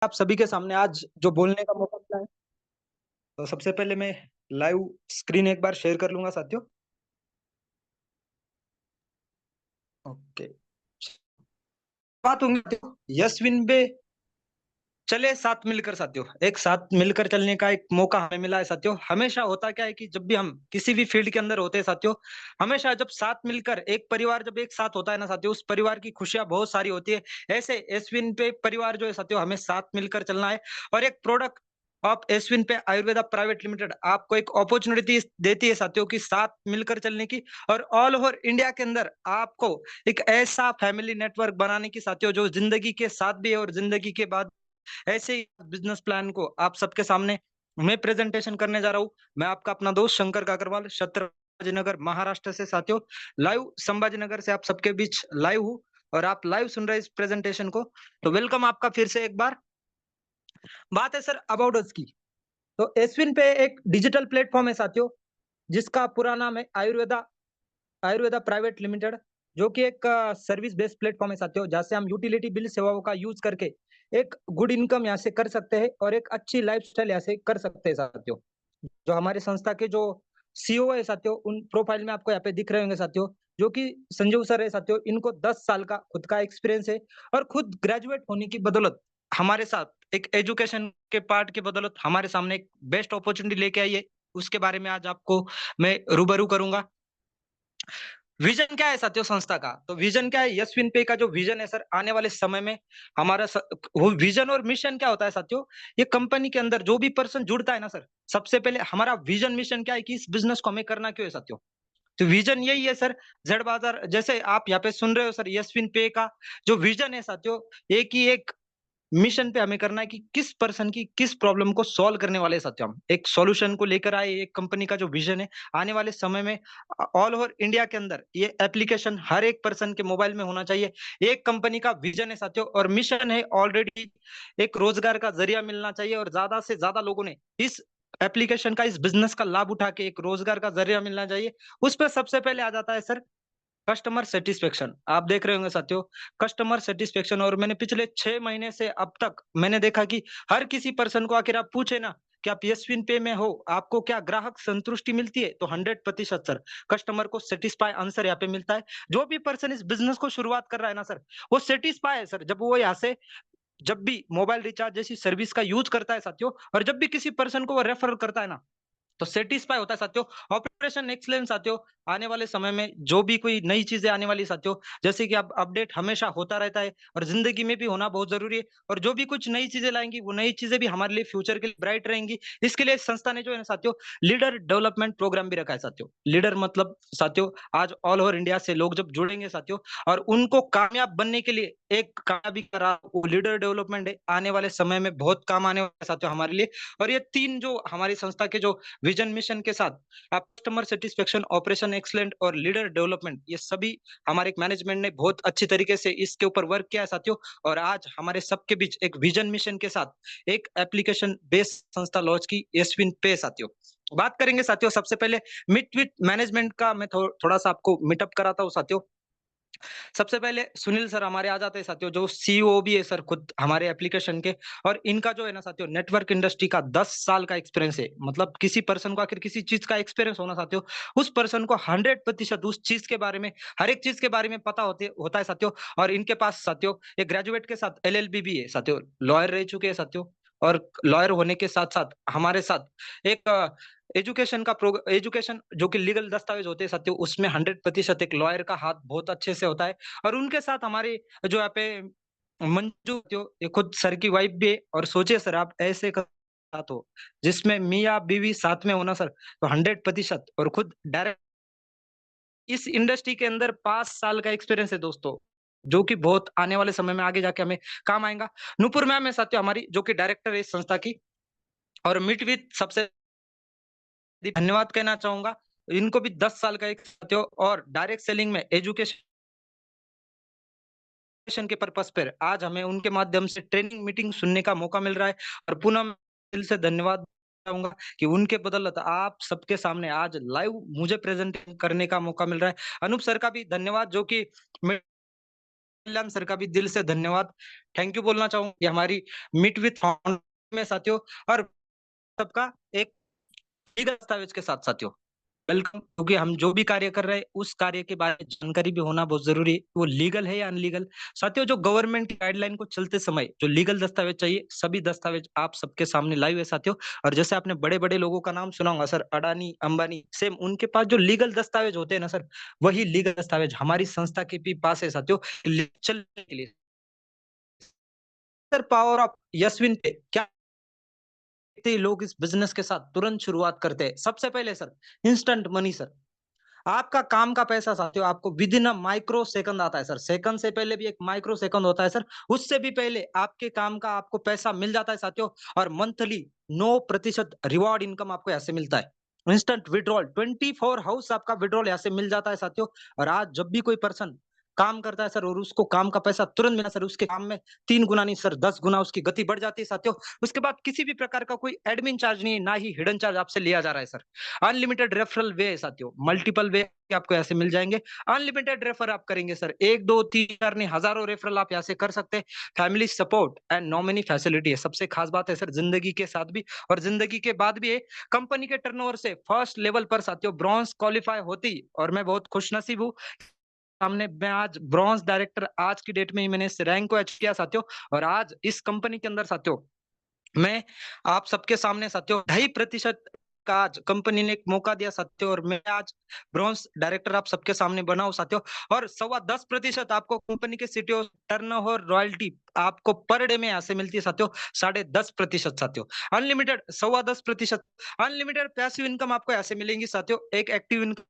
आप सभी के सामने आज जो बोलने का मौका मिला है, तो सबसे पहले मैं लाइव स्क्रीन एक बार शेयर कर लूंगा साथियों। ओके। बात होंगी साथियों, यशविन बे चले साथ मिलकर साथियों, एक साथ मिलकर चलने का एक मौका हमें मिला है साथियों। हमेशा होता क्या है कि जब भी हम किसी भी फील्ड के अंदर होते हैं साथियों, हमेशा जब साथ मिलकर एक परिवार जब एक साथ होता है ना साथियों, उस परिवार की खुशियां बहुत सारी होती है। ऐसे एसविन पे परिवार जो है साथियों, हमें साथ मिलकर चलना है। और एक प्रोडक्ट ऑफ एसविन पे आयुर्वेदा प्राइवेट लिमिटेड आपको एक अपॉर्चुनिटी देती है साथियों की साथ मिलकर चलने की। और ऑल ओवर इंडिया के अंदर आपको एक ऐसा फैमिली नेटवर्क बनाने की साथियों, जो जिंदगी के साथ भी है और जिंदगी के बाद। ऐसे ही बिजनेस प्लान को आप सबके सामने मैं प्रेजेंटेशन करने जा रहा हूँ। मैं आपका अपना दोस्त शंकर काकरवाल, छत्रनगर महाराष्ट्र से साथियों, लाइव संभाजी नगर से आप सबके बीच लाइव हूँ। और आप लाइव सुन रहे हैं इस प्रेजेंटेशन को, तो वेलकम आपका फिर से एक बार। बात है सर अबाउट अस की। तो एसविन पे एक डिजिटल प्लेटफॉर्म है साथियों, जिसका पूरा नाम है आयुर्वेदा आयुर्वेदा प्राइवेट लिमिटेड, जो कि एक सर्विस बेस्ड प्लेटफॉर्म है साथियों, जहाँ से हम यूटिलिटी बिल सेवाओं का यूज करके एक गुड इनकम यहाँ से कर सकते हैं और एक अच्छी लाइफस्टाइल यहाँ से कर सकते हैं साथियों। जो हमारी संस्था के जो सीईओ है साथियों, उन प्रोफाइल में आपको यहाँ पे दिख रहे होंगे साथियों, जो कि संजीव सर है साथियों। इनको 10 साल का खुद का एक्सपीरियंस है और खुद ग्रेजुएट होने की बदौलत हमारे साथ एक एजुकेशन के पार्ट के बदौलत हमारे सामने एक बेस्ट अपॉर्चुनिटी लेके आई है। उसके बारे में आज आपको मैं रूबरू करूंगा। विजन क्या है साथियों संस्था का? तो विजन क्या है, यशविन पे का जो विजन है सर, आने वाले समय में हमारा वो विजन और मिशन क्या होता है साथियों, ये कंपनी के अंदर जो भी पर्सन जुड़ता है ना सर, सबसे पहले हमारा विजन मिशन क्या है कि इस बिजनेस को हमें करना क्यों है साथियों। तो विजन यही है सर, जेड बाजार जैसे आप यहाँ पे सुन रहे हो सर, यशविन पे का जो विजन है साथियों, एक ही एक मिशन पे हमें करना है कि किस पर्सन की किस प्रॉब्लम को सॉल्व करने वाले साथियों, हम एक सॉल्यूशन को लेकर आए। एक कंपनी का जो विजन है, आने वाले समय में ऑल ओवर इंडिया के अंदर ये एप्लीकेशन हर एक पर्सन के मोबाइल में होना चाहिए। एक कंपनी का विजन है साथियों, और मिशन है ऑलरेडी एक रोजगार का जरिया मिलना चाहिए, और ज्यादा से ज्यादा लोगों ने इस एप्लीकेशन का, इस बिजनेस का लाभ उठा के एक रोजगार का जरिया मिलना चाहिए। उस पर सबसे पहले आ जाता है सर कस्टमर सेटिस्फेक्शन। आप देख रहे होंगे साथियों, कस्टमर सेटिस्फेक्शन। और मैंने पिछले 6 महीने से अब तक मैंने देखा कि हर किसी पर्सन को आखिर आप पूछे ना कि आप यशविन पे में हो, आपको क्या ग्राहक संतुष्टि मिलती है, तो 100% सर कस्टमर को सेटिस्फाई आंसर यहाँ पे मिलता है। जो भी पर्सन इस बिजनेस को शुरुआत कर रहा है ना सर, वो सेटिस्फाई है सर, जब वो यहाँ से जब भी मोबाइल रिचार्ज जैसी सर्विस का यूज करता है साथियों, और जब भी किसी पर्सन को वो रेफर करता है ना, तो सेटिस्फाई होता है साथियों। ऑपरेशन एक्सीलेंस साथियों, आने वाले समय में जो भी कोई नई चीजें आने वाली साथियों, जैसे कि अब अपडेट हमेशा होता रहता है और जिंदगी में भी होना बहुत जरूरी है। और जो भी कुछ नई चीजें लाएंगी, वो नई चीजें भी हमारे लिए फ्यूचर के लिए ब्राइट रहेंगी। इसके लिए संस्था ने जो है ना साथियों, लीडर डेवलपमेंट प्रोग्राम भी रखा है साथियों। लीडर मतलब साथियों, आज ऑल ओवर इंडिया से लोग जब जुड़ेंगे साथियों, और उनको कामयाब बनने के लिए एक कामयाबी का राह वो लीडर डेवलपमेंट है, आने वाले समय में बहुत काम आने वाला है साथियों हमारे लिए। और ये तीन जो हमारी संस्था के जो विजन मिशन के साथ, आप कस्टमर सेटिस्फेक्शन, ऑपरेशन एक्सलेंट और लीडर डेवलपमेंट, ये सभी हमारे मैनेजमेंट ने बहुत अच्छी तरीके से इसके ऊपर वर्क किया है साथियों। और आज हमारे सबके बीच एक विजन मिशन के साथ एक एप्लीकेशन बेस्ड संस्था लॉन्च की, यशविन पे साथियों। बात करेंगे साथियों, सबसे पहले मीट विद मैनेजमेंट का मैं थोड़ा सा आपको मीटअप कराता हूँ साथियों। सबसे पहले सुनील सर हमारे आ जाते हैं साथियों, जो सीईओ भी है सर खुद हमारे एप्लीकेशन के। और इनका जो है ना साथियों, नेटवर्क इंडस्ट्री का 10 साल का एक्सपीरियंस है। मतलब किसी पर्सन को आखिर किसी चीज का एक्सपीरियंस होना साथियों, उस पर्सन को 100% उस चीज के बारे में, हर एक चीज के बारे में पता होता है साथियों। और इनके पास साथियों एक ग्रेजुएट के साथ एलएलबी भी है साथियों, लॉयर रह चुके हैं साथियों। और लॉयर होने के साथ साथ हमारे साथ एक एजुकेशन जो कि लीगल दस्तावेज होते हैं साथियों, उसमें 100% एक लॉयर का हाथ बहुत अच्छे से होता है। और उनके साथ हमारी जो यहाँ पे मंजू जो ये खुद सर की वाइफ भी है। और सोचिए सर, आप ऐसे का साथ हो जिसमें मियाँ बीवी साथ में होना सर, तो 100%। और खुद डायरेक्ट इस इंडस्ट्री के अंदर 5 साल का एक्सपीरियंस है दोस्तों, जो कि बहुत आने वाले समय में आगे जाके हमें काम आएगा। नुपुर मैम है साथियों हमारी, जो कि डायरेक्टर है इस संस्था की। और मीट विद सबसे धन्यवाद कहना चाहूंगा, इनको भी 10 साल का एक साथियों। और डायरेक्ट सेलिंग में एजुकेशन के पर्पस पर आज हमें उनके माध्यम से ट्रेनिंग मीटिंग सुनने का मौका मिल रहा है। और पुनः मैं दिल से धन्यवाद चाहूंगा कि उनके बदौलत आप सबके सामने आज लाइव मुझे प्रेजेंट करने का मौका मिल रहा है। अनूप सर का भी धन्यवाद, जो कि कल्याण सर का भी दिल से धन्यवाद। थैंक यू बोलना चाहूँगा कि हमारी मीट विथ फाउंड में साथियों और सबका एक लीगल दस्तावेज के साथ साथियों। वेलकम, क्योंकि हम जो भी कार्य कर रहे हैं उस कार्य के बारे में जानकारी भी होना बहुत जरूरी है, वो लीगल है या अनलीगल। साथियों, जो गवर्नमेंट की गाइडलाइन को चलते समय जो लीगल दस्तावेज चाहिए, सभी दस्तावेज आप सबके सामने लाइव है साथियों। और जैसे आपने बड़े बड़े लोगों का नाम सुना होगा सर, अडानी अंबानी, सेम उनके पास जो लीगल दस्तावेज होते हैं ना सर, वही लीगल दस्तावेज हमारी संस्था के भी पास है साथियों, चलने के लिए। सर, पावर ऑफ यशविन पे क्या लोग इस बिजनेस के साथ तुरंत शुरुआत करते हैं। सबसे पहले सर, इंस्टेंट मनी सर। आपका काम का पैसा साथियों आपको with in a micro second आता है सर। सेकंड से पहले भी एक माइक्रो सेकंड होता है सर। उससे भी पहले आपके काम का आपको पैसा मिल जाता है साथियों। और मंथली 9% रिवॉर्ड इनकम आपको यहाँ से मिलता है। इंस्टेंट विड्रॉल 24 हाउस आपका विड्रॉल यहाँ से मिल जाता है साथियों। और आज जब भी कोई पर्सन काम करता है सर और उसको काम का पैसा तुरंत मिला सर, उसके काम में 3 गुना नहीं सर 10 गुना उसकी गति बढ़ जाती है साथियों। उसके बाद किसी भी प्रकार का कोई एडमिन चार्ज नहीं है, ना ही हिडन चार्ज आपसे लिया जा रहा है सर। अनलिमिटेड रेफरल वे है साथियों, मल्टीपल वे आपको ऐसे मिल जाएंगे। अनलिमिटेड रेफर आप करेंगे सर, 1 2 3 4 नहीं हजारों रेफरल आप यहाँ से कर सकते हैं। Family support and nominee facility है सबसे खास बात है सर, जिंदगी के साथ भी और जिंदगी के बाद भी है। कंपनी के टर्नओवर से फर्स्ट लेवल पर साथियों ब्रॉन्ज क्वालिफाई होती, और मैं बहुत खुशनसीब हूँ सामने मैं आज ब्रॉन्ज डायरेक्टर आज की डेट में ही मैंने इस रैंक को अचीव किया साथियों। और आज इस कंपनी के अंदर साथियों मैं आप सबके सामने साथियों 2.5% का आज कंपनी ने एक मौका दिया साथियों, और मैं आज ब्रॉन्ज डायरेक्टर आप सबके सामने बना हूं साथियों। और 10.25% आपको कंपनी के सीटीओ टर्नओवर रॉयल्टी आपको पर डे में यहाँ से मिलती है साथियों, 10.5% साथियों। अनलिमिटेड 10.25%। अनलिमिटेड पैसिव इनकम आपको यहाँ से मिलेंगी साथियों। एक एक्टिव इनकम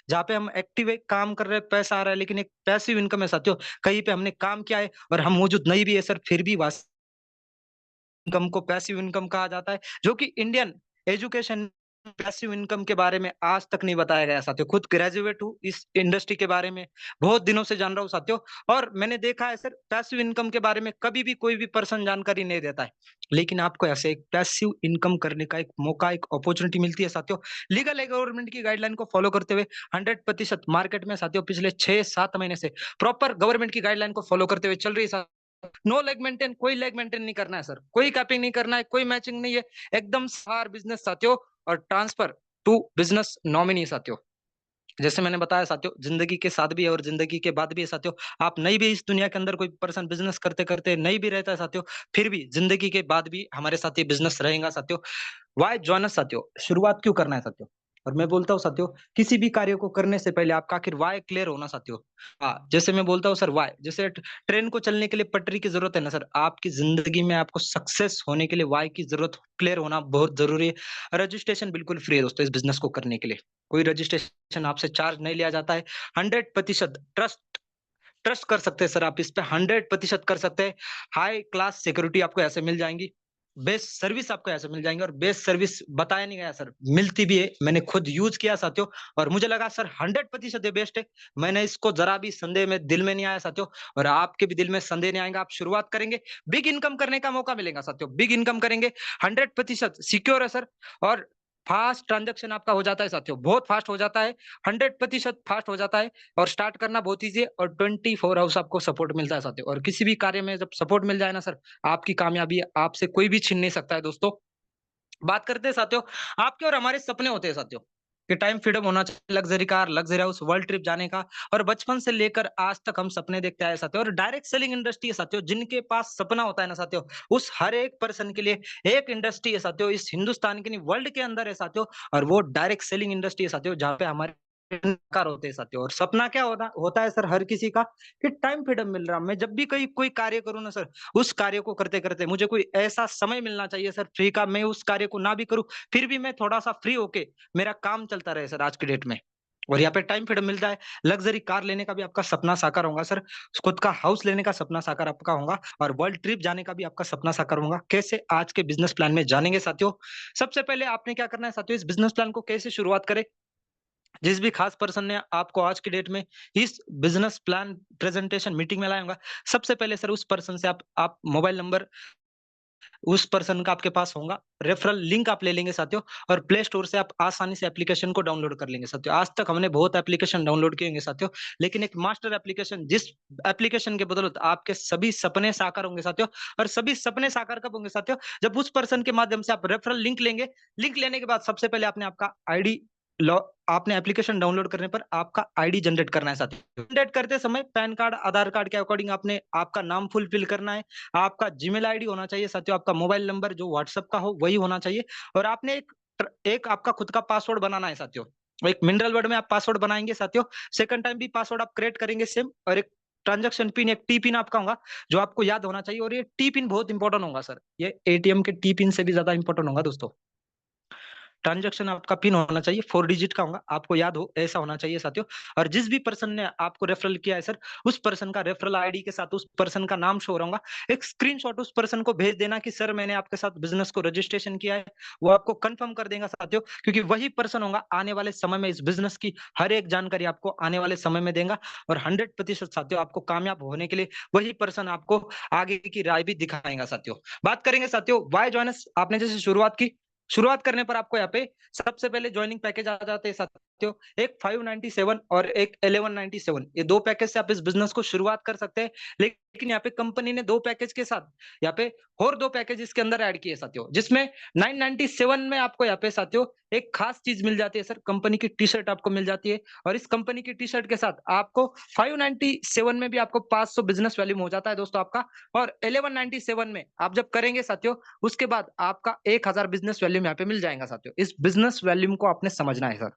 जहाँ पे हम एक्टिव है, काम कर रहे हैं, पैसा आ रहा है, लेकिन एक पैसिव इनकम है साथियों। कहीं पे हमने काम किया है और हम मौजूद नहीं भी है सर, फिर भी इनकम को पैसिव इनकम कहा जाता है, जो कि इंडियन एजुकेशन पैसिव इनकम के बारे में आज तक नहीं बताया गया साथियों। खुद ग्रेजुएट हूँ, इस इंडस्ट्री के बारे में बहुत दिनों से जान रहा हूँ साथियों। और मैंने देखा है सर, पैसिव इनकम के बारे में कभी भी कोई भी पर्सन जानकारी नहीं देता है, लेकिन आपको ऐसे एक पैसिव इनकम करने का एक मौका, एक अपॉर्चुनिटी मिलती है साथियों। लीगल है, गवर्नमेंट की गाइडलाइन को फॉलो करते हुए 100% मार्केट में साथियों पिछले 6 7 महीने से प्रॉपर गवर्नमेंट की गाइडलाइन को फॉलो करते हुए चल रही है। नो लेग मेंटेन, कोई लेग मेंटेन नहीं करना है सर, कोई कैपिंग नहीं करना है, कोई मैचिंग नहीं है। एकदम सार बिजनेस साथियों, और ट्रांसफर टू बिजनेस नॉमिनी साथियों। जैसे मैंने बताया साथियों, जिंदगी के साथ भी है और जिंदगी के बाद भी है साथियों। आप नहीं भी इस दुनिया के अंदर कोई पर्सन बिजनेस करते करते नहीं भी रहता है साथियों, फिर भी जिंदगी के बाद भी हमारे साथ ये बिजनेस रहेगा साथियों। व्हाई जॉनस साथियों, शुरुआत क्यों करना है साथियों? और मैं बोलता हूँ साथियों, किसी भी कार्य को करने से पहले आपका आखिर व्हाई क्लियर होना साथियों। हाँ, जैसे मैं बोलता हूँ सर, व्हाई जैसे ट्रेन को चलने के लिए पटरी की जरूरत है ना सर, आपकी जिंदगी में आपको सक्सेस होने के लिए व्हाई की जरूरत क्लियर होना बहुत जरूरी है। रजिस्ट्रेशन बिल्कुल फ्री है दोस्तों इस बिजनेस को करने के लिए, कोई रजिस्ट्रेशन आपसे चार्ज नहीं लिया जाता है। 100% ट्रस्ट ट्रस्ट कर सकते हैं सर, आप इस पे 100% कर सकते हैं। हाई क्लास सिक्योरिटी आपको ऐसे मिल जाएंगी, बेस्ट सर्विस आपको ऐसे मिल जाएंगे। और बेस्ट सर्विस बताया नहीं गया सर, मिलती भी है, मैंने खुद यूज किया साथियों, और मुझे लगा सर 100% ये बेस्ट है। मैंने इसको जरा भी संदेह में दिल में नहीं आया साथियों, और आपके भी दिल में संदेह नहीं आएगा। आप शुरुआत करेंगे, बिग इनकम करने का मौका मिलेगा साथियों, बिग इनकम करेंगे, 100% सिक्योर है सर। और फास्ट ट्रांजेक्शन आपका हो जाता है साथियों, बहुत फास्ट हो जाता है, 100% फास्ट हो जाता है। और स्टार्ट करना बहुत ईज़ी है, और 24 हावर्स आपको सपोर्ट मिलता है साथियों। और किसी भी कार्य में जब सपोर्ट मिल जाए ना सर, आपकी कामयाबी आपसे कोई भी छीन नहीं सकता है दोस्तों। बात करते हैं साथियों, आपके और हमारे सपने होते हैं साथियों, कि टाइम फ्रीडम होना चाहिए, luxury car, luxury house, world trip जाने का। और बचपन से लेकर आज तक हम सपने देखते आए साथियों, और डायरेक्ट सेलिंग इंडस्ट्री है साथियों, जिनके पास सपना होता है ना साथियों, उस हर एक पर्सन के लिए एक इंडस्ट्री है साथियों, इस हिंदुस्तान की नहीं वर्ल्ड के अंदर है साथियों। और वो डायरेक्ट सेलिंग इंडस्ट्री है साथियों, जहाँ पे हमारे कार होते हैं साथियों। और सपना क्या होता होता है सर हर किसी का, कि टाइम फ्रीडम मिल रहा, मैं जब भी कोई कोई कार्य करूँ ना सर, उस कार्य को करते-करते मुझे कोई ऐसा समय मिलना चाहिए सर फ्री का, मैं उस कार्य को ना भी करूँ, फिर भी मैं थोड़ा-सा फ्री होके मेरा काम चलता रहे सर आज की डेट में। और यहाँ पे टाइम फ्रीडम मिलता है, लग्ज़री कार लेने का भी आपका सपना साकार होगा सर, खुद का हाउस लेने का सपना साकार आपका होगा, और वर्ल्ड ट्रिप जाने का भी आपका सपना साकार होगा। कैसे? आज के बिज़नेस प्लान में जानेंगे साथियों। सबसे पहले आपने क्या करना है साथियों, इस बिज़नेस प्लान को कैसे शुरुआत करें? जिस भी खास पर्सन ने आपको आज की डेट में इस बिज़नेस प्लान प्रेज़ेंटेशन मीटिंग में लाया होगा, सबसे पहले सर उस पर्सन से आप मोबाइल नंबर उस पर्सन का आपके पास होगा। रेफरल लिंक आप ले लेंगे साथियों, और प्ले स्टोर से आप आसानी से एप्लीकेशन को डाउनलोड कर लेंगे साथियों। आज तक हमने बहुत एप्लीकेशन डाउनलोड किए होंगे साथियों, लेकिन एक मास्टर एप्लीकेशन, जिस एप्लीकेशन के बदौलत आपके सभी सपने साकार होंगे साथियों। और सभी सपने साकार कब होंगे साथियों? जब उस पर्सन के माध्यम से आप रेफरल लिंक लेंगे। लिंक लेने के बाद सबसे पहले आपने आपका आईडी लॉ आपने एप्लीकेशन डाउनलोड करने पर आपका आईडी जनरेट करना है साथियों। जनरेट करते समय पैन कार्ड, आधार कार्ड के अकॉर्डिंग आपने आपका नाम फुलफिल करना है। आपका जीमेल आईडी होना चाहिए साथियों, आपका मोबाइल नंबर जो व्हाट्सएप का हो वही होना चाहिए, और आपने एक आपका खुद का पासवर्ड बनाना है साथियों। एक मिनरल वर्ड में आप पासवर्ड बनाएंगे साथियों। सेकंड टाइम भी पासवर्ड आप क्रिएट करेंगे सेम, और एक ट्रांजैक्शन पिन, एक टी पिन आपका होगा जो आपको याद होना चाहिए, और ये टी पिन बहुत इंपॉर्टेंट होगा सर। ये एटीएम के टी पिन से भी ज्यादा इंपॉर्टेंट होगा दोस्तों। ट्रांजैक्शन आपका पिन होना चाहिए, 4 डिजिट का होगा, आपको याद हो ऐसा होना चाहिए साथियों। और जिस भी पर्सन ने आपको रेफरल किया है सर, उस पर्सन का रेफरल आईडी के साथ उस पर्सन का नाम शो होगा। एक स्क्रीनशॉट उस पर्सन को भेज देना कि सर मैंने आपके साथ बिजनेस को रजिस्ट्रेशन किया है। वो आपको कंफर्म कर देगा साथियों, क्योंकि वही पर्सन होगा आने वाले समय में इस बिजनेस की हर एक जानकारी आपको आने वाले समय में देगा। और 100% साथियों आपको कामयाब होने के लिए वही पर्सन आपको आगे की राय भी दिखाएगा साथियों। बात करेंगे साथियों व्हाई जॉइन अस। आपने जैसे शुरुआत की, शुरुआत करने पर आपको यहाँ पे सबसे पहले ज्वाइनिंग पैकेज आ जाते हैं साथियों। एक 597 और एक 1197, ये दो पैकेज से आप इस बिजनेस को शुरुआत कर सकते हैं। लेकिन यहाँ पे कंपनी ने दो पैकेज के साथ यहाँ पे और दो पैकेज इसके अंदर ऐड किए साथियों, जिसमें 997 में आपको यहाँ पे साथियों एक खास चीज मिल जाती है सर, कंपनी की टी शर्ट आपको मिल जाती है। और इस कंपनी की टी शर्ट के साथ आपको 597 में भी आपको 500 बिजनेस वैल्यूम हो जाता है दोस्तों आपका। और 1197 में आप जब करेंगे साथियों, उसके बाद आपका 1000 बिजनेस वैल्यूम यहाँ पे मिल जाएगा साथियों। इस बिजनेस वैल्यूम को आपने समझना है सर।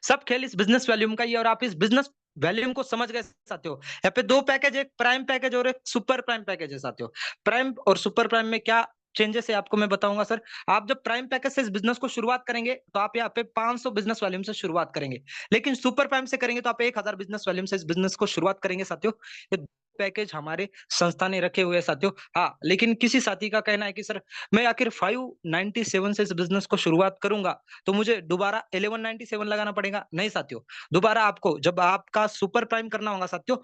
सब खेल इस बिजनेस वैल्यूम का ही है, और आप इस बिजनेस वैल्यूम को समझ गए साथियों। यहाँ पे दो पैकेज, एक प्राइम पैकेज और एक सुपर प्राइम पैकेज है साथियों। प्राइम और सुपर प्राइम में क्या चेंजेस है आपको मैं बताऊंगा सर। आप जब प्राइम पैकेज से इस बिजनेस को शुरुआत करेंगे तो आप यहाँ पे 500 बिजनेस वॉल्यूम से शुरुआत करेंगे। लेकिन सुपर प्राइम से करेंगे तो आप 1000 बिजनेस वॉल्यूम से इस बिजनेस को शुरुआत करेंगे साथियों। ये पैकेज हमारे संस्था ने रखे हुए हैं साथियों। हाँ, लेकिन किसी साथी का कहना है कि सर मैं आखिर 597 से इस बिजनेस को शुरुआत करूंगा तो मुझे दोबारा 1197 लगाना पड़ेगा। नहीं साथियों, दोबारा आपको जब आपका सुपर प्राइम करना होगा साथियों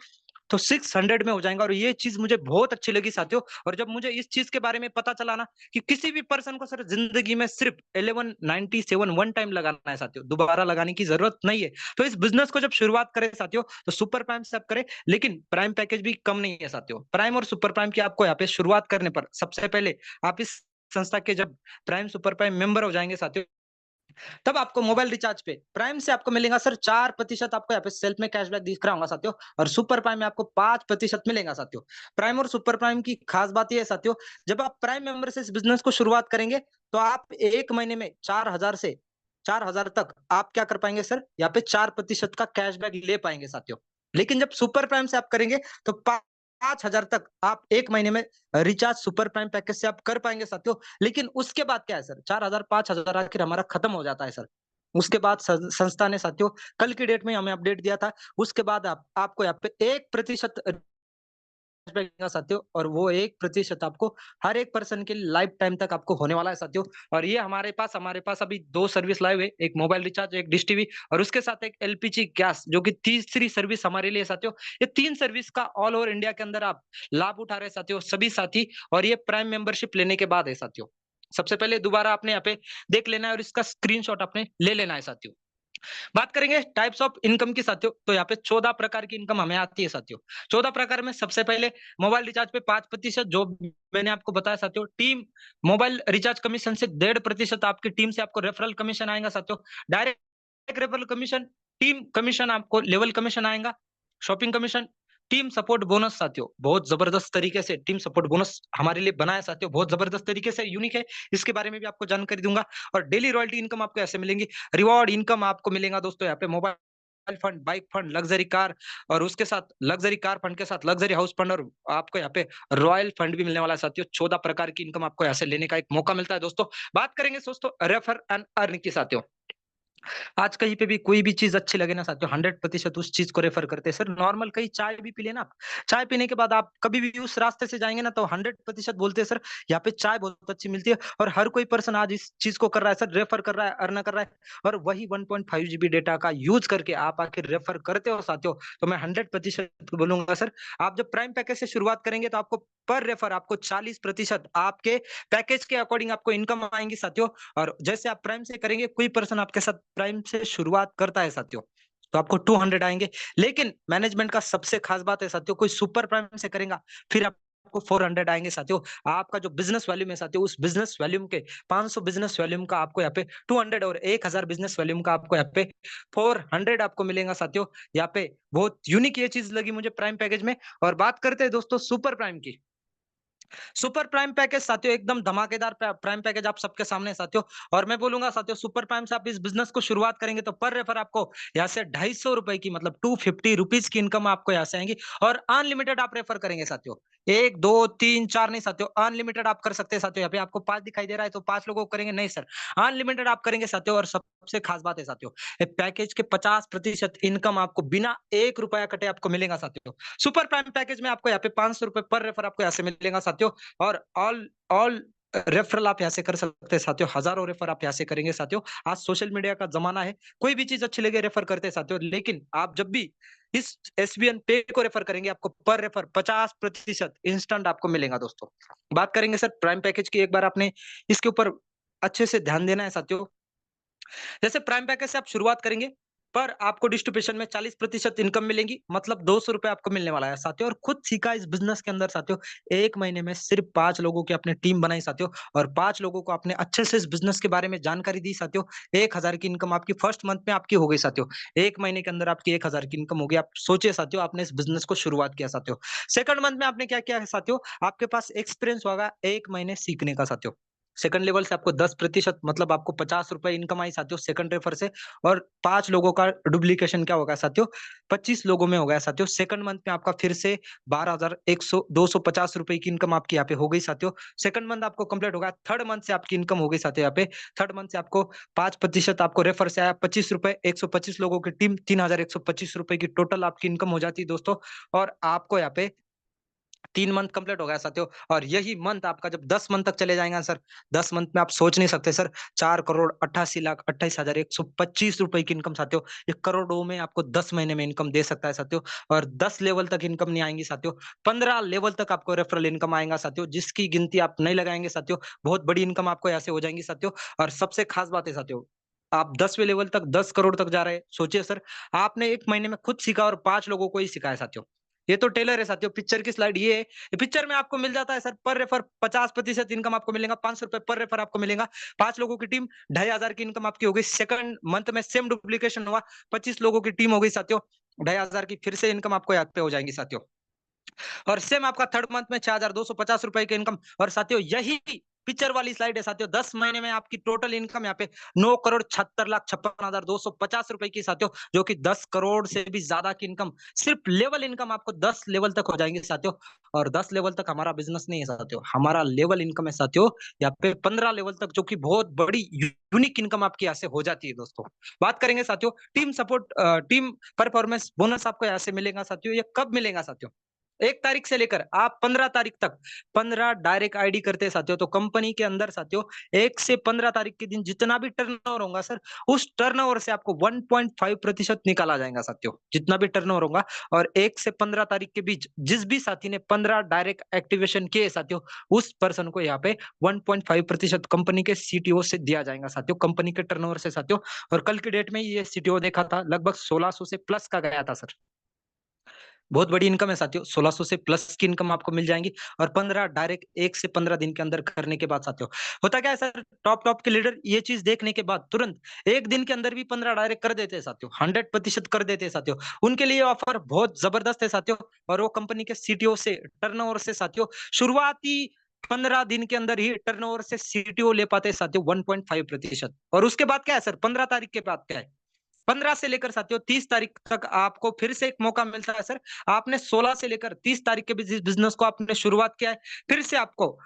तो 600 में हो जाएगा। और ये चीज मुझे बहुत अच्छी लगी साथियों। और जब मुझे इस चीज के बारे में पता चला ना कि किसी भी पर्सन को सर जिंदगी में सिर्फ 1197 वन टाइम लगाना है साथियों, दोबारा लगाने की जरूरत नहीं है। तो इस बिजनेस को जब शुरुआत करें साथियों तो सुपर प्राइम से आप करें, लेकिन प्राइम पैकेज भी कम नहीं है साथियों। प्राइम और सुपर प्राइम की आपको यहाँ पे शुरुआत करने पर सबसे पहले आप इस संस्था के जब प्राइम सुपर प्राइम मेंबर हो जाएंगे साथियों, तब आपको मोबाइल रिचार्ज पे प्राइम से आपको मिलेगा सर 4% आपको यहाँ पे सेल्फ में कैशबैक दिख रहा होगा साथियों। और सुपर प्राइम में आपको 5% मिलेगा साथियों। प्राइम और सुपर प्राइम की खास बात यह है साथियों, जब आप प्राइम मेंबर से इस बिजनेस को शुरुआत करेंगे तो आप एक महीने में 4000 तक आप क्या कर पाएंगे सर, यहाँ पे 4% का कैशबैक ले पाएंगे साथियों। लेकिन जब सुपर प्राइम से आप करेंगे तो 5000 तक आप एक महीने में रिचार्ज सुपर प्राइम पैकेज से आप कर पाएंगे साथियों। लेकिन उसके बाद क्या है सर, 4000 5000 आखिर हमारा खत्म हो जाता है सर। उसके बाद संस्था ने साथियों कल की डेट में हमें अपडेट दिया था, उसके बाद आपको यहाँ पे 1% मिलेगा साथियों। और वो 1% आपको हर एक पर्सन के लाइफ टाइम तक आपको होने वाला है साथियों। और ये हमारे पास अभी दो सर्विस लाइव है, एक मोबाइल रिचार्ज, एक डिश टीवी, और उसके साथ एक एलपीजी गैस, जो कि तीसरी सर्विस हमारे लिए साथियों। ये तीन सर्विस का ऑल ओवर इंडिया के अंदर आप लाभ उठा रहे साथियों सभी साथी। और ये प्राइम मेंबरशिप लेने के बाद है साथियों। सबसे पहले दोबारा आपने यहाँ पे देख लेना है और इसका स्क्रीनशॉट आपने ले लेना है साथियों। बात करेंगे टाइप्स ऑफ इनकम की साथियों, तो यहाँ पे 14 प्रकार की इनकम हमें आती है साथियों। 14 प्रकार में सबसे पहले मोबाइल रिचार्ज पे 5%, जो मैंने आपको बताया साथियों। टीम मोबाइल रिचार्ज कमीशन से 1.5% आपकी टीम से आपको रेफरल कमीशन आएगा साथियों। Direct referral commission, team commission, आपको लेवल कमीशन आएगा, shopping commission, team support bonus साथियों। बहुत जबरदस्त तरीके से टीम सपोर्ट बोनस हमारे लिए बनाया साथियों, बहुत जबरदस्त तरीके से यूनिक है, इसके बारे में भी आपको जानकारी दूंगा। और डेली रॉयल्टी इनकम आपको ऐसे मिलेंगी। रिवॉर्ड इनकम आपको मिलेगा दोस्तों यहाँ पे mobile fund, bike fund, luxury car, और उसके साथ लग्जरी कार फंड के साथ लग्जरी हाउस फंड, और आपको यहाँ पे रॉयल फंड भी मिलने वाला है साथियों। 14 प्रकार की इनकम आपको यहाँ से लेने का एक मौका मिलता है दोस्तों। बात करेंगे दोस्तों रेफर एंड अर्न की साथियों। आज कहीं पे भी कोई भी चीज अच्छी लगे ना साथियों, 100% उस चीज को रेफर करते हैं सर। नॉर्मल कहीं चाय भी पी लेना आप, चाय पीने के बाद आप कभी भी उस रास्ते से जाएंगे ना तो 100% बोलते हैं सर यहाँ पे चाय बहुत अच्छी मिलती है। और हर कोई पर्सन आज इस चीज को कर रहा है सर, रेफर कर रहा है, अर्न कर रहा है। और वही 1.5 जीबी डेटा का यूज करके आप आखिर रेफर करते हो साथियों, तो मैं 100% बोलूंगा सर। आप जब प्राइम पैकेज से शुरुआत करेंगे तो आपको पर रेफर आपको 40% आपके पैकेज के अकॉर्डिंग आपको इनकम आएंगी साथियों। और जैसे आप प्राइम से करेंगे, कोई पर्सन आपके साथ प्राइम से शुरुआत करता है साथियों, तो आपको 200 आएंगे। लेकिन मैनेजमेंट का सबसे खास बात है साथियों, कोई सुपर प्राइम से करेगा फिर आपको 400 आएंगे साथियों। आपका जो बिजनेस वॉल्यूम है साथियों, उस बिजनेस वॉल्यूम के 500 बिजनेस वॉल्यूम का आपको यहाँ पे 200 और 1000 बिजनेस वॉल्यूम का आपको यहाँ पे 400 आपको मिलेगा साथियों। यहाँ पे बहुत यूनिक ये चीज लगी मुझे प्राइम पैकेज में। और बात करते हैं दोस्तों सुपर प्राइम की। सुपर प्राइम पैकेज साथियों एकदम धमाकेदार प्राइम पैकेज आप सबके सामने है साथियों। और मैं बोलूंगा साथियों, सुपर प्राइम से आप इस बिजनेस को शुरुआत करेंगे तो पर रेफर आपको यहाँ से 250 रुपए की, मतलब 250 की इनकम आपको यहाँ से आएंगी। और अनलिमिटेड आप रेफर करेंगे साथियों, 1 2 3 4 नहीं साथियों, अनलिमिटेड आप कर सकते हैं साथियों। यहाँ पे आपको 5 दिखाई दे रहा है तो 5 लोगों को करेंगे, नहीं सर, अनलिमिटेड आप करेंगे साथियों। और सबसे खास बात है साथियों, पैकेज के 50% इनकम आपको बिना 1 रुपया कटे आपको मिलेगा साथियों। सुपर प्राइम पैकेज में आपको यहाँ पे 500 रुपए पर रेफर आपको यहाँ से मिलेगा साथियों। और ऑल ऑल रेफरल आप यहाँ से कर सकते हैं साथियों, हजारों रेफर आप यहाँ से करेंगे साथियों। आज सोशल मीडिया का जमाना है, कोई भी चीज अच्छी लगे रेफर करते हैं साथियों। लेकिन आप जब भी इस एसबीएन पे को रेफर करेंगे, आपको पर रेफर 50% इंस्टेंट आपको मिलेगा दोस्तों। बात करेंगे सर प्राइम पैकेज की, एक बार आपने इसके ऊपर अच्छे से ध्यान देना है साथियों। जैसे प्राइम पैकेज से आप शुरुआत करेंगे, पर आपको डिस्ट्रीब्यूशन में 40% इनकम मिलेगी, मतलब 200 रुपए आपको मिलने वाला है साथियों। और खुद सीखा इस बिजनेस के अंदर साथियों, 1 महीने में सिर्फ 5 लोगों की अपने टीम बनाई साथियों। और 5 लोगों को आपने अच्छे से इस बिजनेस के बारे में जानकारी दी साथियों। 1000 की इनकम आपकी फर्स्ट मंथ में आपकी हो गई साथियों। 1 महीने के अंदर आपकी 1000 की इनकम होगी। आप सोचिए साथियों, आपने इस बिजनेस को शुरुआत किया साथियों। सेकंड मंथ में आपने क्या किया है साथियों, आपके पास एक्सपीरियंस होगा 1 महीने सीखने का साथियों। सेकंड लेवल से आपको 10%, मतलब आपको 50 रुपए इनकम आई साथियों सेकंड रेफर से। और 5 लोगों का डुप्लीकेशन क्या होगा साथियों, 25 लोगों में हो गया साथियों। सेकंड मंथ में आपका फिर से 12,100 250 रुपए की इनकम आपकी यहाँ पे हो गई साथियों। सेकंड मंथ आपको कंप्लीट होगा। थर्ड मंथ से आपकी इनकम हो गई साथियों यहाँ पे। थर्ड मंथ से आपको 5% आपको रेफर से आया, 25 रुपए, 125 लोगों की टीम, 3,125 रुपए की टोटल आपकी इनकम हो जाती है दोस्तों। और आपको यहाँ पे 3 मंथ कंप्लीट हो गया साथियों। और यही मंथ आपका जब 10 मंथ तक चले जाएंगे सर, 10 मंथ में आप सोच नहीं सकते सर, 4,88,28,125 रुपए की इनकम साथियों। ये करोड़ों में आपको 10 महीने में इनकम दे सकता है साथियों। और 10 लेवल तक इनकम नहीं आएंगी साथियों, 15 लेवल तक आपको रेफरल इनकम आएगा साथियों, जिसकी गिनती आप नहीं लगाएंगे साथियों। बहुत बड़ी इनकम आपको यहाँ से हो जाएंगी साथियों। और सबसे खास बात है साथियों, आप 10वें लेवल तक 10 करोड़ तक जा रहे हैं। सोचिए सर, आपने 1 महीने में खुद सीखा और 5 लोगों को ही सिखाया साथियों। ये तो टेलर है साथियों। पिक्चर की स्लाइड ये है, पिक्चर में आपको मिल जाता है सर पर रेफर 50% इनकम आपको मिलेगा, 500 रुपए पर रेफर आपको मिलेगा। 5 लोगों की टीम, 2,500 की इनकम आपकी हो गई। सेकंड मंथ में सेम डुप्लीकेशन हुआ, 25 लोगों की टीम हो गई साथियों, 2,500 की फिर से इनकम आपको याद पे हो जाएंगी साथियों। और सेम आपका थर्ड मंथ में 6,250 रुपए की इनकम। और साथियों यही पिक्चर वाली स्लाइड है साथियों, 10 महीने में आपकी टोटल इनकम यहाँ पे 9,76,56,250 रुपए की साथियों, जो कि 10 करोड़ से भी ज्यादा की इनकम। सिर्फ लेवल इनकम आपको 10 लेवल तक हो जाएंगे साथियों। और 10 लेवल तक हमारा बिजनेस नहीं है साथियों, हमारा लेवल इनकम है साथियों यहाँ पे 15 लेवल तक, जो कि बहुत बड़ी यूनिक इनकम आपकी यहाँ से हो जाती है दोस्तों। बात करेंगे साथियों team support, team performance bonus आपको यहाँ से मिलेगा साथियों। ये कब मिलेगा साथियों, 1 तारीख से लेकर आप 15 तारीख तक 15 डायरेक्ट आईडी करते हैं साथियों। तो कंपनी के अंदर साथियों 1 से 15 तारीख के दिन जितना भी टर्नओवर होगा सर, उस टर्नओवर से आपको 1.5% निकाला जाएगा साथियों, जितना भी टर्नओवर होगा। और 1 से 15 तारीख के बीच जिस भी साथी ने 15 डायरेक्ट एक्टिवेशन किए साथियों, उस पर्सन को यहाँ पे 1.5% कंपनी के सीटीओ से दिया जाएगा साथियों, कंपनी के टर्नओवर से साथियों। और कल की डेट में ये सीटीओ देखा था लगभग 1600 से प्लस का गया था सर। बहुत बड़ी इनकम है साथियों, 1600 से प्लस की इनकम आपको मिल जाएंगी। और 15 डायरेक्ट 1 से 15 दिन के अंदर करने के बाद साथियों, होता क्या है सर, टॉप टॉप के लीडर ये चीज देखने के बाद तुरंत 1 दिन के अंदर भी 15 डायरेक्ट कर देते हैं साथियों, 100% कर देते हैं साथियों। उनके लिए ऑफर बहुत जबरदस्त है साथियों। और वो कंपनी के सीटीओ से टर्नओवर से साथियों, शुरुआती 15 दिन के अंदर ही टर्नओवर से सीटीओ ले पाते हैं साथियों 1.5%। और उसके बाद क्या है सर, 15 तारीख के बाद क्या है, 15 से लेकर साथियों 30 तारीख तक आपको फिर से एक मौका मिलता है सर। आपने 16 से लेकर 30 तारीख के बीच इस बिजनेस को आपने शुरुआत किया है, फिर से आपको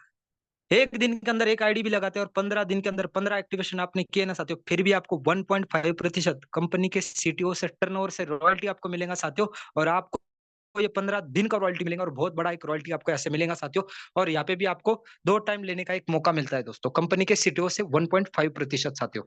1 दिन के अंदर एक आईडी भी लगाते हैं और 15 दिन के अंदर 15 एक्टिवेशन आपने किए ना साथियों, फिर भी आपको 1.5% कंपनी के सीटीओ से टर्नओवर से रॉयल्टी आपको मिलेगा साथियों। और आपको ये 15 दिन का रॉयल्टी मिलेगा और बहुत बड़ा एक रॉयल्टी आपको ऐसे मिलेगा साथियों। और यहाँ पे भी आपको 2 टाइम लेने का एक मौका मिलता है दोस्तों, कंपनी के सीटीओ से 1.5% साथियों।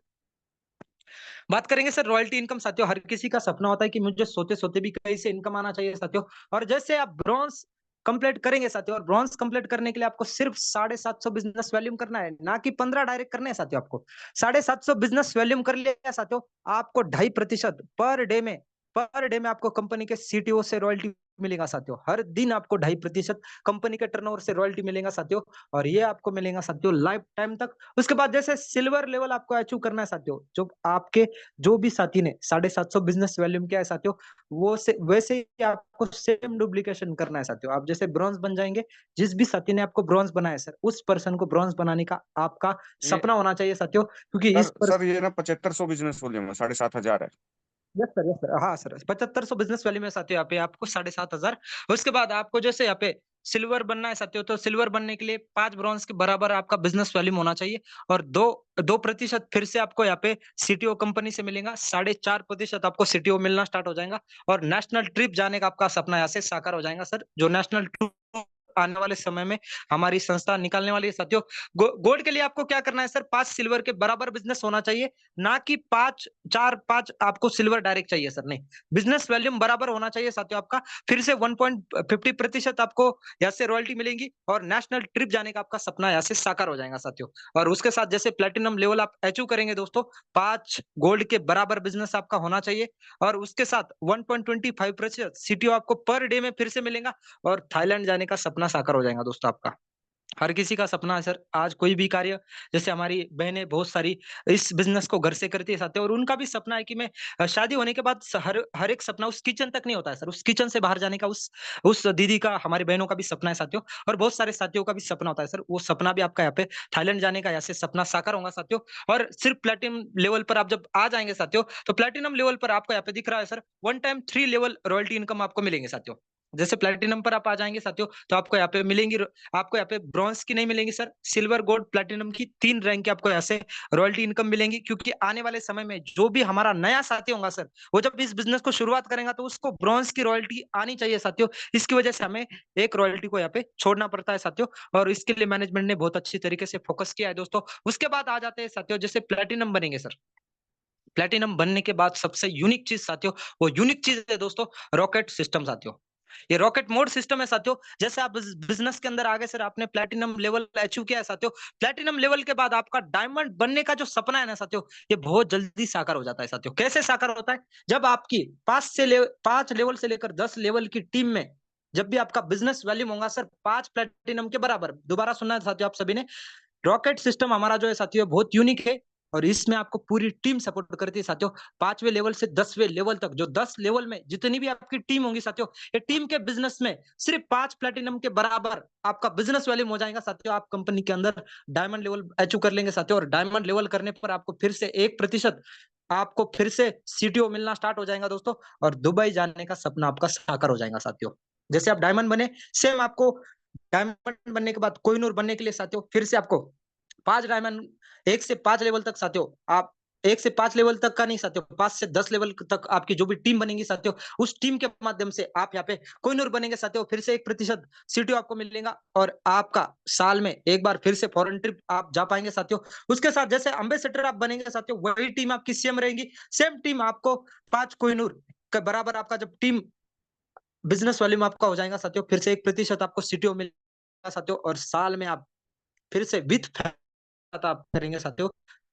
बात करेंगे सर रॉयल्टी इनकम साथियों, हर किसी का सपना होता है कि मुझे सोते सोते भी कहीं से इनकम आना चाहिए साथियों। और जैसे आप ब्रॉन्ज कंप्लीट करेंगे साथियों, और ब्रॉन्ज कंप्लीट करने के लिए आपको सिर्फ 750 बिजनेस वॉल्यूम करना है, ना कि 15 डायरेक्ट करने हैं साथियों। आपको 750 बिजनेस वॉल्यूम कर लिया साथियों, आपको 2.5% पर डे में आपको कंपनी के सीटीओ से रॉयल्टी मिलेगा साथियों। हर दिन आपको 2.5% कंपनी के टर्नओवर से रॉयल्टी मिलेगा साथियों, और ये आपको मिलेगा साथियों लाइफ टाइम तक। उसके बाद जैसे सिल्वर लेवल आपको अचीव करना है साथियों, जो आपके जो भी साथी ने 750 बिजनेस वॉल्यूम किया है साथियों, वो से वैसे ही आपको सेम डुप्लीकेशन करना है साथियों। आप जैसे ब्रॉन्ज बन जाएंगे, जिस भी साथी ने आपको ब्रॉन्ज बनाया सर, उस पर्सन को ब्रॉन्ज बनाने का आपका ये सपना होना चाहिए साथियों, क्योंकि सर इस पर सर ये ना 7500 बिजनेस वॉल्यूम है, 7,500 है। यस सर, यस सर, हाँ सर, 7500 बिजनेस वैल्यू में साथियों यहाँ पे आपको 7,500। उसके बाद आपको जैसे यहाँ पे सिल्वर बनना है साथियों, तो सिल्वर बनने के लिए 5 ब्रॉन्ज के बराबर आपका बिजनेस वैल्यूम होना चाहिए, और 2% फिर से आपको यहाँ पे सीटीओ कंपनी से मिलेगा, 4.5% आपको सीटीओ मिलना स्टार्ट हो जाएगा, और नेशनल ट्रिप जाने का आपका सपना यहाँ से साकार हो जाएगा सर। जो नेशनल ट्रिप आने वाले समय में हमारी संस्था निकालने वाली है साथियों। गोल्ड के लिए आपको क्या करना है सर, 5 सिल्वर के बराबर बिजनेस होना चाहिए, ना कि 5 आपको सिल्वर डायरेक्ट चाहिए सर, नहीं, बिजनेस वॉल्यूम बराबर होना चाहिए साथियों आपका। फिर से 1.50% आपको यहाँ से रॉयल्टी मिलेंगी, और नेशनल ट्रिप जाने का आपका सपना यहाँ से साकार हो जाएगा साथियों। और उसके साथ जैसे प्लेटिनम लेवल आप अचीव करेंगे दोस्तों, 5 गोल्ड के बराबर बिजनेस आपका होना चाहिए, और उसके साथ 1.25% सीटीओ आपको पर डे में फिर से मिलेगा, और थाईलैंड जाने का सपना साकार हो जाएगा दोस्तों आपका। हर किसी का सपना है सर, आज कोई भी कार्य, जैसे हमारी बहनें बहुत सारी इस बिज़नेस को घर से करती है साथियों, और उनका भी सपना है कि मैं शादी होने के बाद हर हर एक सपना उस किचन तक नहीं होता है सर, उस किचन से बाहर जाने का उस दीदी का, हमारी बहनों का भी सपना है साथियों, और बहुत सारे साथियों का भी सपना होता है सर। वो सपना भी आपका यहाँ पे थाईलैंड जाने का यहाँ से सपना साकार होगा साथियों। और सिर्फ प्लैटिनम लेवल पर आप जब आ जाएँगे साथियों, तो प्लैटिनम लेवल पर आपको यहाँ पे दिख रहा है sir, one time 3 level royalty income आपको मिलेंगे साथियों। जैसे प्लैटिनम पर आप आ जाएँगे साथियों, तो आपको यहाँ पे मिलेंगी, आपको यहाँ पे ब्रॉन्ज की नहीं मिलेंगी सर, सिल्वर, गोल्ड, प्लैटिनम की 3 रैंक की आपको यहाँ से रॉयल्टी इनकम मिलेंगी, क्योंकि आने वाले समय में जो भी हमारा नया साथी होगा सर, वो जब इस बिज़नेस को शुरुआत करेगा, तो उसको ब्रॉन्ज की रॉयल्टी आनी चाहिए साथियों। इसकी वजह से हमें एक रॉयल्टी को यहाँ पे छोड़ना पड़ता है साथियों, और इसके लिए मैनेजमेंट ने बहुत अच्छी तरीके से फोकस किया है दोस्तों। उसके बाद आ जाते हैं साथियों, जैसे प्लैटिनम बनेंगे सर, प्लैटिनम बनने के बाद सबसे यूनिक चीज़ साथियों, वो यूनिक चीज़ है दोस्तों, रॉकेट सिस्टम साथियों। ये रॉकेट मोड सिस्टम है साथियों। जैसे आप इस बिज़नेस के अंदर आ गए सर, आपने प्लैटिनम लेवल अचीव किया है साथियों। प्लैटिनम लेवल के बाद आपका डायमंड बनने का जो सपना है ना साथियों, ये बहुत जल्दी साकार हो जाता है साथियों। कैसे साकार होता है? जब आपकी 5 लेवल से लेकर 10 लेवल की टीम में जब भी आपका बिज़नेस वॉल्यूम होगा सर 5 प्लैटिनम के बराबर। दोबारा सुनना है साथियों आप सभी ने, रॉकेट सिस्टम हमारा जो है साथियों बहुत यूनिक है, और इसमें आपको पूरी टीम सपोर्ट करती है साथियों। 5वें लेवल से 10वें लेवल तक, जो 10 लेवल में जितनी भी आपकी टीम होगी साथियों, ये टीम के बिजनेस में सिर्फ 5 प्लेटिनम के बराबर आपका बिजनेस वॉल्यूम हो जाएगा साथियों। आप कंपनी के अंदर डायमंड लेवल अचीव कर लेंगे साथियों, और डायमंड लेवल करने पर आपको फिर से 1% आपको फिर से सीटीओ मिलना स्टार्ट हो जाएगा दोस्तों, और दुबई जाने का सपना आपका साकार हो जाएगा साथियों। जैसे आप डायमंड बने, सेम आपको डायमंड बनने के बाद कोहिनूर बनने के लिए साथियों फिर से आपको 5 डायमंड, 1 से 5 लेवल तक साथियों, आप 1 से 5 लेवल तक का नहीं साथियों, 5 से 10 लेवल तक आपकी जो भी टीम बनेगी साथियों, उस टीम के माध्यम से आप यहाँ पे कोहिनूर बनेंगे साथियों, फिर से 1% सीटीओ आपको मिलेगा, और आपका साल में एक बार फिर से फॉरेन ट्रिप आप जा पाएंगे साथियों। उसके साथ जैसे एम्बेसडर आप बनेंगे साथियों, वही टीम आपकी सेम रहेगी, सेम टीम आपको 5 कोहिनूर के बराबर आपका जब टीम बिजनेस वॉल्यूम आपका हो जाएगा साथियों, फिर से 1% आपको सीटीओ मिलेगा साथियों, और साल में आप फिर से विथ साथ आप करेंगे साथियों,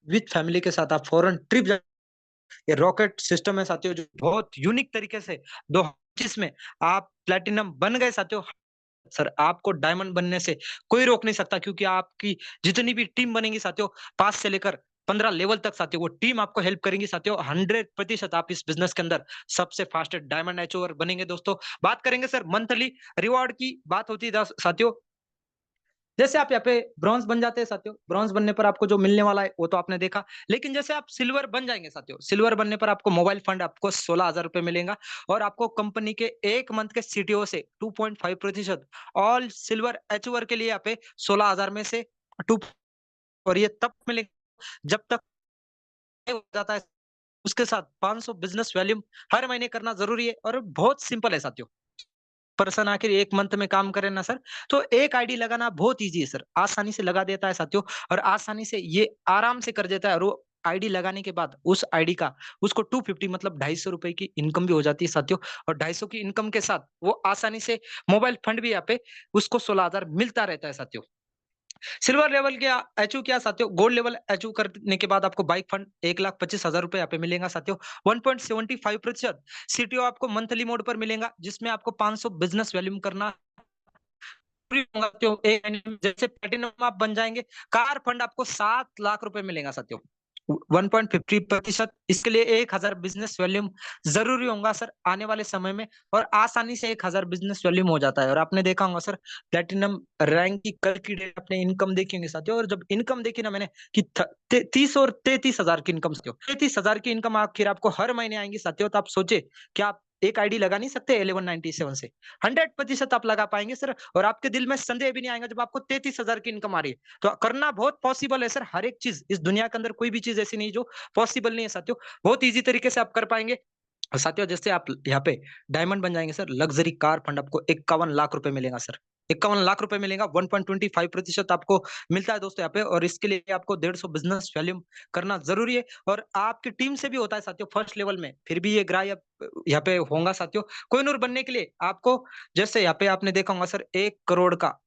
विथ फैमिली के साथ आप फॉरेन ट्रिप जा। ये रॉकेट सिस्टम है साथियों, जो बहुत यूनिक तरीके से 2025 में आप प्लैटिनम बन गए साथियों। सर आपको डायमंड बनने से कोई रोक नहीं सकता, क्योंकि आपकी जितनी भी टीम बनेगी साथियों, 5 से लेकर 15 लेवल तक साथियों, वो टीम आपको हेल्प करेंगी साथियों। 100% आप इस बिजनेस के अंदर सबसे फास्टेस्ट डायमंड अचीवर बनेंगे दोस्तों। बात करेंगे सर मंथली रिवॉर्ड की, बात होती है साथियों। जैसे आप यहाँ पे ब्रॉन्ज बन जाते हैं साथियों, ब्रॉन्ज बनने पर आपको जो मिलने वाला है वो तो आपने देखा, लेकिन जैसे आप सिल्वर बन जाएंगे साथियों, सिल्वर बनने पर आपको मोबाइल फंड आपको 16,000 रुपए मिलेगा, और आपको कंपनी के 1 मंथ के सीटीओ से 2.5% ऑल सिल्वर अचीवर के लिए यहाँ पे 16,000 में से 2, और ये तब मिलेगा जब तक हो जाता है। उसके साथ 500 बिजनेस वॉल्यूम हर महीने करना जरूरी है, और बहुत सिंपल है साथियों। पर्सन आखिर 1 मंथ में काम करे ना सर, तो एक आईडी लगाना बहुत ईज़ी है सर, आसानी से लगा देता है साथियों, और आसानी से ये आराम से कर देता है, और वो आईडी लगाने के बाद उस आईडी का उसको 250 मतलब 250 रुपए की इनकम भी हो जाती है साथियों। और 250 की इनकम के साथ वो आसानी से मोबाइल फंड भी यहाँ पे उसको 16,000 मिलता रहता है साथियों। सिल्वर लेवल क्या अचीव किया साथियों, गोल्ड लेवल अचीव करने के बाद आपको बाइक फंड 1,25,000 रुपए यहाँ पे मिलेगा साथियों। 1.75% सीटीओ आपको मंथली मोड पर मिलेगा, जिसमें आपको 500 बिजनेस वैल्यूम करना फ्री होगा साथियों। एक महीने में जैसे प्लेटिनम आप बन जाएंगे, कार फंड आपको 7 लाख रुपए मिलेगा साथियों। 1.50%, इसके लिए 1,000 बिजनेस वॉल्यूम जरूरी होगा सर आने वाले समय में, और आसानी से 1,000 बिजनेस वॉल्यूम हो जाता है। और आपने देखा होगा सर प्लेटिनम रैंक की कल की डेट आपने इनकम देखी होंगी साथियों, और जब इनकम देखी ना मैंने कि 30 और 33,000 की इनकम साथियों, 33,000 की इनकम आखिर आपको हर महीने आएंगी साथियों। तो आप सोचे क्या आप एक आईडी लगा नहीं सकते 1197 से? 100% आप लगा पाएंगे सर, और आपके दिल में संदेह भी नहीं आएगा जब आपको 33,000 की इनकम आ रही है। तो करना बहुत पॉसिबल है सर, हर एक चीज इस दुनिया के अंदर कोई भी चीज ऐसी नहीं जो पॉसिबल नहीं है साथियों। बहुत इजी तरीके से आप कर पाएंगे। और साथियों जैसे आप यहाँ पे डायमंड बन जाएंगे सर, लग्जरी कार फंड आपको 51 लाख रुपए मिलेगा सर। 51 लाख रुपए मिलेगा, 1.25% आपको मिलता है दोस्तों यहाँ पे। और इसके लिए आपको 150 बिजनेस वैल्यूम करना जरूरी है, और आपकी टीम से भी होता है साथियों फर्स्ट लेवल में। फिर भी ये ग्राह यहाँ पे होगा साथियों। कोहिनूर बनने के लिए आपको, जैसे यहाँ पे आपने देखा होगा सर, 1 करोड़ का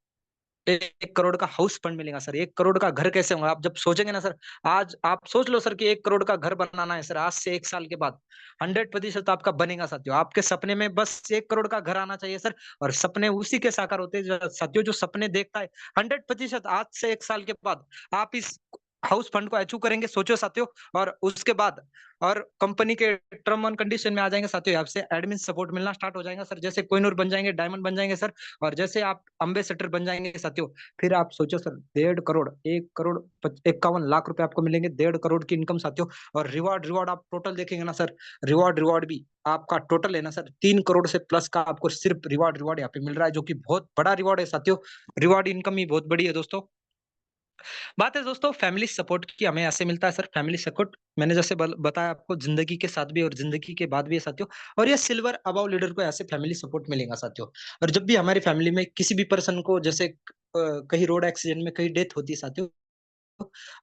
1 करोड़ का हाउस फंड मिलेगा सर। 1 करोड़ का घर कैसे होगा? आप जब सोचेंगे ना सर, आज आप सोच लो सर कि 1 करोड़ का घर बनाना है सर, आज से 1 साल के बाद 100% आपका बनेगा साथियों। आपके सपने में बस 1 करोड़ का घर आना चाहिए सर, और सपने उसी के साकार होते हैं साथियों जो सपने देखता है। 100% आज से 1 साल के बाद आप इस हाउस फंड को अचीव करेंगे, सोचो साथियों। और उसके बाद और कंपनी के टर्म एंड कंडीशन में आ जाएंगे साथियों, आपसे एडमिन सपोर्ट मिलना स्टार्ट हो जाएगा सर। जैसे कोहिनूर बन जाएंगे, डायमंड बन जाएंगे सर, और जैसे आप अम्बेसडर बन जाएंगे साथियों, फिर आप सोचो सर 1.5 करोड़ 1 करोड़ 51 लाख रुपए आपको मिलेंगे, 1.5 करोड़ की इनकम साथियों। और रिवॉर्ड आप टोटल देखेंगे ना सर, रिवॉर्ड भी आपका टोटल है ना सर 3 करोड़ से प्लस का आपको सिर्फ रिवॉर्ड यहाँ पे मिल रहा है, जो कि बहुत बड़ा रिवॉर्ड है साथियों। रिवॉर्ड इनकम ही बहुत बड़ी है दोस्तों। बात है दोस्तों फैमिली सपोर्ट की, हमें ऐसे मिलता है सर फैमिली सपोर्ट। मैंने जैसे बताया आपको, जिंदगी के साथ भी और जिंदगी के बाद भी है साथियों। और ये सिल्वर अबव लीडर को ऐसे फैमिली सपोर्ट मिलेगा साथियों। और जब भी हमारी फैमिली में किसी भी पर्सन को जैसे कहीं रोड एक्सीडेंट में कहीं डेथ होती है साथियों,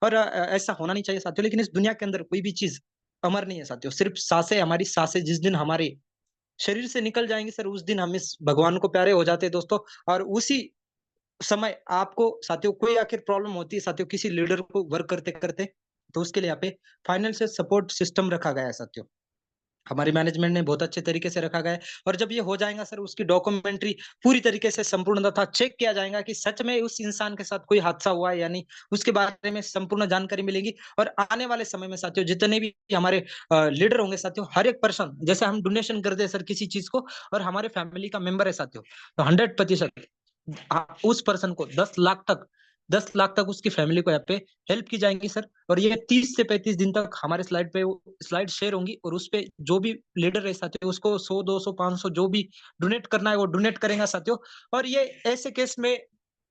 और ऐसा होना नहीं चाहिए साथियों, लेकिन इस दुनिया के अंदर कोई भी चीज अमर नहीं है साथियों। सिर्फ सांसें, हमारी सांसें जिस दिन हमारे शरीर से निकल जाएंगी सर, उस दिन हम इस भगवान को प्यारे हो जाते हैं दोस्तों। और उसी समय आपको साथियों कोई आखिर प्रॉब्लम होती है साथियों किसी लीडर को वर्क करते करते, तो उसके लिए यहाँ पे फाइनेंशियल सपोर्ट सिस्टम रखा गया है साथियों। हमारी मैनेजमेंट ने बहुत अच्छे तरीके से रखा गया है। और जब ये हो जाएगा सर, उसकी डॉक्यूमेंट्री पूरी तरीके से संपूर्ण तथा चेक किया जाएगा कि सच में उस इंसान के साथ कोई हादसा हुआ है या नहीं, उसके बारे में संपूर्ण जानकारी मिलेगी। और आने वाले समय में साथियों जितने भी हमारे लीडर होंगे साथियों, हर एक पर्सन, जैसे हम डोनेशन करते हैं सर किसी चीज को, और हमारे फैमिली का मेंबर है साथियों, तो 100% उस पर्सन को 10 लाख तक उसकी फैमिली को यहाँ पे हेल्प की जाएंगी सर। और ये 30 से 35 दिन तक हमारे स्लाइड पे स्लाइड शेयर होंगी, और उस पे जो भी लीडर है साथियों उसको 100 200 500 जो भी डोनेट करना है वो डोनेट करेगा साथियों। और ये ऐसे केस में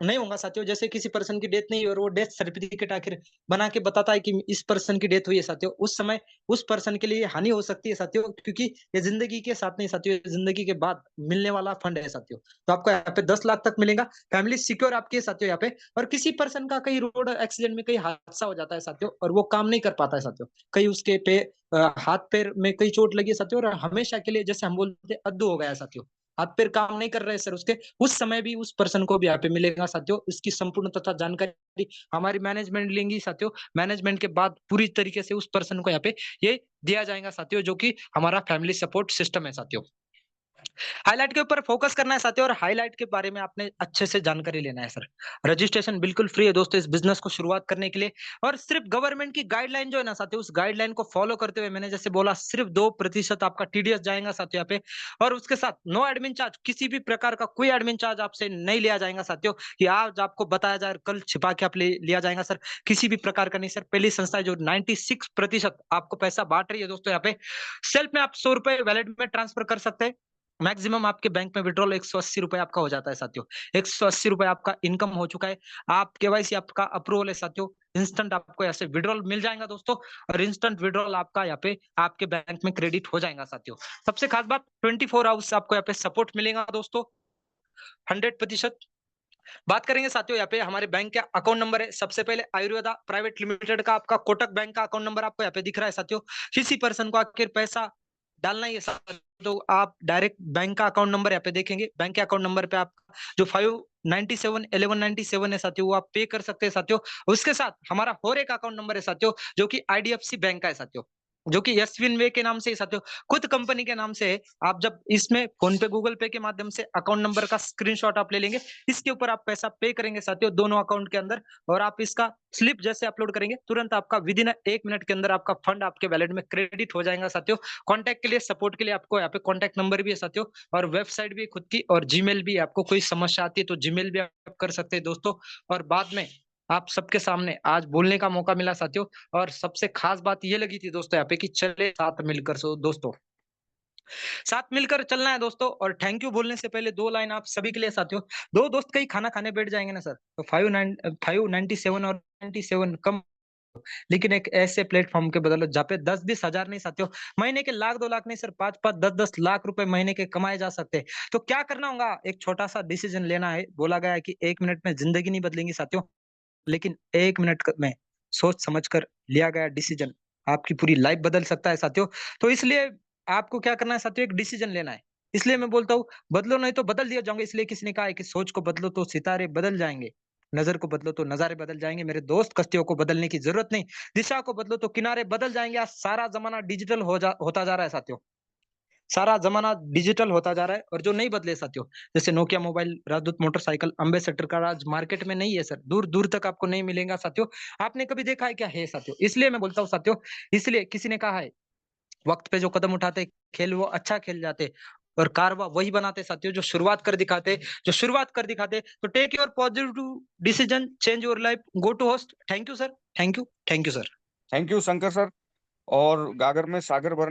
नहीं होगा साथियों, जैसे किसी पर्सन की डेथ नहीं, और वो डेथ सर्टिफिकेट आखिर बना के बताता है कि इस पर्सन की डेथ हुई है साथियों, उस समय उस पर्सन के लिए हानि हो सकती है साथियों, क्योंकि ये जिंदगी के साथ नहीं साथियों, ये जिंदगी के बाद मिलने वाला फंड है साथियों। तो आपको यहाँ पे 10 लाख तक मिलेगा, फैमिली सिक्योर आपकी है साथियों यहाँ पे। और किसी पर्सन का कहीं रोड एक्सीडेंट में कहीं हादसा हो जाता है साथियों, और वो काम नहीं कर पाता है साथियों, कहीं उसके पे हाथ पैर में कहीं चोट लगी है साथियों, और हमेशा के लिए जैसे हम बोलते हैं अद्दू हो गया है साथियों, हाथ पैर काम नहीं कर रहे सर उसके, उस समय भी उस पर्सन को भी यहाँ पे मिलेगा साथियों। इसकी संपूर्ण तथा जानकारी हमारी मैनेजमेंट लेंगी साथियों। मैनेजमेंट के बाद पूरी तरीके से उस पर्सन को यहाँ पे ये दिया जाएगा साथियों, जो कि हमारा फैमिली सपोर्ट सिस्टम है साथियों। हाइलाइट के ऊपर फोकस करना है साथियों, और हाइलाइट के बारे में आपने अच्छे से जानकारी लेना है सर। रजिस्ट्रेशन बिल्कुल फ्री है दोस्तों इस बिजनेस को शुरुआत करने के लिए, और सिर्फ गवर्नमेंट की गाइडलाइन जो है ना साथियों, उस गाइडलाइन को फॉलो करते हुए, मैंने जैसे बोला, सिर्फ 2% आपका टीडीएस जाएगा साथियों यहाँ पे। और उसके साथ नो एडमिन चार्ज, किसी भी प्रकार का कोई एडमिन चार्ज आपसे नहीं लिया जाएगा साथियों, कि आज आपको बताया जाए कल छिपा के आप लिया जाएगा सर, किसी भी प्रकार का नहीं सर। पहली संस्था है जो 96% आपको पैसा बांट रही है दोस्तों यहाँ पे। सेल्फ में आप 100 रुपए वैलेट में ट्रांसफर कर सकते हैं, मैक्सिमम आपके बैंक में विड्रॉल 180 रुपए आपका हो जाता है साथियों। 180 रुपए आपका इनकम हो चुका है, आप केवाईसी आपका अप्रूवल है साथियों, इंस्टेंट आपको ऐसे विड्रॉल मिल जाएगा दोस्तों। और इंस्टेंट विड्रॉल आपका यहाँ पे आपके बैंक में क्रेडिट हो जाएगा साथियों। सबसे खास बात 24 आवर्स आपको यहाँ पे सपोर्ट मिलेगा दोस्तों 100%। बात करेंगे साथियों यहाँ पे हमारे बैंक का अकाउंट नंबर है। सबसे पहले आयुर्वेदा प्राइवेट लिमिटेड का आपका कोटक बैंक का अकाउंट नंबर आपको यहाँ पे दिख रहा है साथियों। किसी पर्सन को आखिर पैसा डालना ही है साथियों, तो आप डायरेक्ट बैंक का अकाउंट नंबर यहाँ पे देखेंगे। बैंक के अकाउंट नंबर पे आप जो 597 1197 है साथियों, वो आप पे कर सकते हैं साथियों। उसके साथ हमारा और एक अकाउंट नंबर है साथियों, जो कि आईडीएफसी बैंक का है साथियों, जो कि यशविन वे के नाम से ही साथियों, खुद कंपनी के नाम से है। आप जब इसमें फोन पे गूगल पे के माध्यम से अकाउंट नंबर का स्क्रीनशॉट आप ले लेंगे, इसके ऊपर आप पैसा पे करेंगे साथियों दोनों अकाउंट के अंदर, और आप इसका स्लिप जैसे अपलोड करेंगे, तुरंत आपका विद इन 1 मिनट के अंदर आपका फंड आपके वैलेट में क्रेडिट हो जाएगा साथियों। कॉन्टैक्ट के लिए, सपोर्ट के लिए आपको यहाँ पे कॉन्टैक्ट नंबर भी है साथियों, और वेबसाइट भी है खुद की, और जीमेल भी। आपको कोई समस्या आती है तो जीमेल भी आप कर सकते हैं दोस्तों। और बाद में आप सबके सामने आज बोलने का मौका मिला साथियों, और सबसे खास बात ये लगी थी दोस्तों यहाँ पे कि चले साथ मिलकर। सो दोस्तों, साथ मिलकर चलना है दोस्तों। और थैंक यू बोलने से पहले 2 लाइन आप सभी के लिए साथियों। 2 दोस्त कहीं खाना खाने बैठ जाएँगे ना सर, तो 597 और 97 कम, लेकिन एक ऐसे प्लेटफ़ॉर्म के बदौलत जहाँ पे 10-20 हज़ार नहीं साथियों, महीने के लाख 2 लाख नहीं सर, 5-5 10-10 लाख रुपए महीने के कमाए जा सकते हैं। तो क्या करना होगा? एक छोटा-सा डिसीज़न लेना है। बोला गया है कि 1 मिनट में ज़िंदगी नहीं बदलेंगी साथियों, लेकिन 1 मिनट क में सोच समझ कर लिया गया डिसीज़न आपकी पूरी लाइफ़ बदल सकता है साथियों। तो इसलिए आपको क्या करना है साथियों, एक डिसीज़न लेना है। इसलिए मैं बोलता हूँ, बदलो नहीं तो बदल दिए जाओगे। इसलिए किसी ने कहा है कि सोच को बदलो तो सितारे बदल जाएँगे, नज़र को बदलो तो नज़ारे बदल जाएँगे। मेरे दोस्त, कश्तियों को बदलने की ज़रूरत नहीं, दिशा को बदलो तो किनारे बदल जाएँगे। आज सारा ज़माना डिजिटल होता जा रहा है साथियों। सारा ज़माना डिजिटल होता जा रहा है, और जो नहीं बदले साथियों, जैसे नोकिया मोबाइल, राजदूत मोटरसाइकिल, एम्बेसडर का आज मार्केट में नहीं है सर, दूर-दूर तक आपको नहीं मिलेगा साथियों। आपने कभी देखा है क्या? है साथियों। इसलिए मैं बोलता हूँ साथियों, इसलिए किसी ने कहा है, वक़्त पे जो कदम उठाते, खेल वो अच्छा खेल जाते, और कारवां वही बनाते साथियों जो शुरुआत कर दिखाते। जो शुरुआत कर दिखाते, तो take your positive decision, change your life, go to host. Thank you sir, thank you sir. Thank you Shankar sir. और गागर में सागर भरने